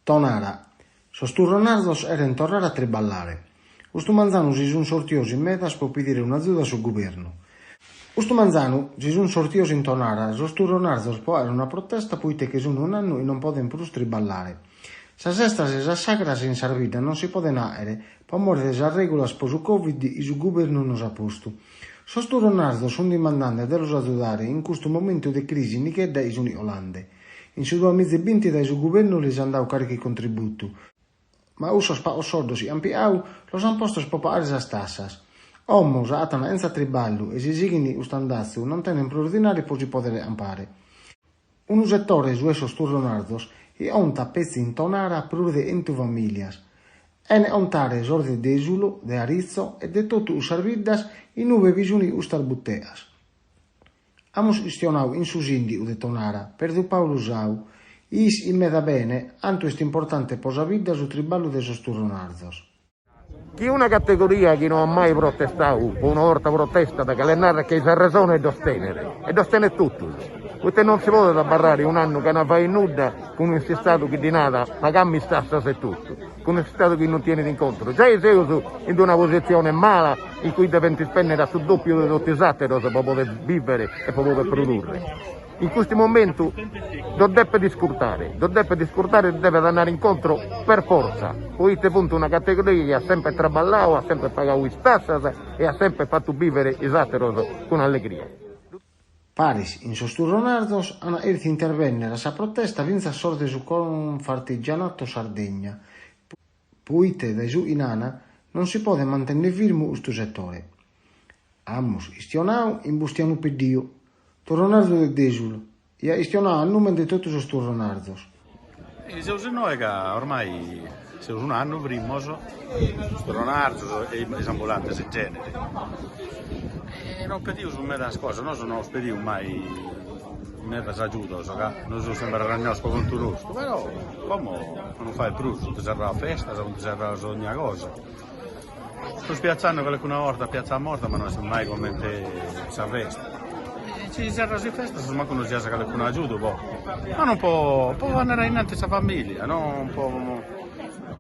Tonara. Sosturronardos eren tornare a triballare. Ustu manzanu si sun sortiosi in metas per pidire un'aziuda sul governo. Ustu manzanu si sun sortiosi in Tonara, sosturronardos po era una protesta poite che sono un anno e non poden plus triballare. Sas estas e sas sagras in Sarvida non si poden aere, per amor de sas regulas po su Covid e su governo non sa postu. Sosturronardos sun dimandante de los aziudare in questo momento de crisi nichedda e suni Olande. In su 2020 dai su governo les han dau carichi contributo, ma usos pa os sordos e ampiau los han postos po pagare sas tassas. Omos atana enza triballu e si sigini ustandazzu non tenen preordinari po si podere ampare. Un settore su esos turronardos e onta pezzi in Tonara prude entu familias. Ene ontare sorde de Esulo, de Arizzo e de totu usarviddas in uve visuni ustar butteas. Amos istionau in susindi de Tonara, per du Paolo Sau, is in meda bene, anto est importante posavidda su triballo de sos turronardos. Chi una categoria che non ha mai protestato, una volta protesta da calennare che si ha ragione ed ostenere tutto. Questo non si può barrare un anno che non fa in nuda con un Stato che di nada, ma cambi stassa e tutto, con un Stato che non tiene d'incontro. Già sei in una posizione mala in cui devi spendere sul doppio di tutti i satiri per poter vivere e per poter produrre. In questo momento dovrebbe discutare deve andare incontro per forza. Poi punto una categoria che ha sempre traballato, ha sempre pagato le tasse e ha sempre fatto vivere i satiri con allegria. Paris, in sosturronardos, hanno erti intervennere a sa protesta vinza sorte su Confartigianato Sardegna. Poite dai su inana non si può mantenere firmo questo settore. Amos istionau imbustiano per Dio. Turronardo de Desulo, e istionau a nome di tutti i turronardos. Se usiamo che ormai se un anno prima, turronardos e i ambulanti in genere. Non pedivo su me das cose, non sono pedivo mai me das aiuto, non sono sempre ragnosco con tutto, però come non fai più, ti serve la festa, non ti serve ogni cosa. Sto spiazzando qualcuna volta a Piazza Morta, ma non so mai come si arresta. Ci serve la festa, se non si ha qualcuno aiuto, ma non può andare in questa famiglia, non può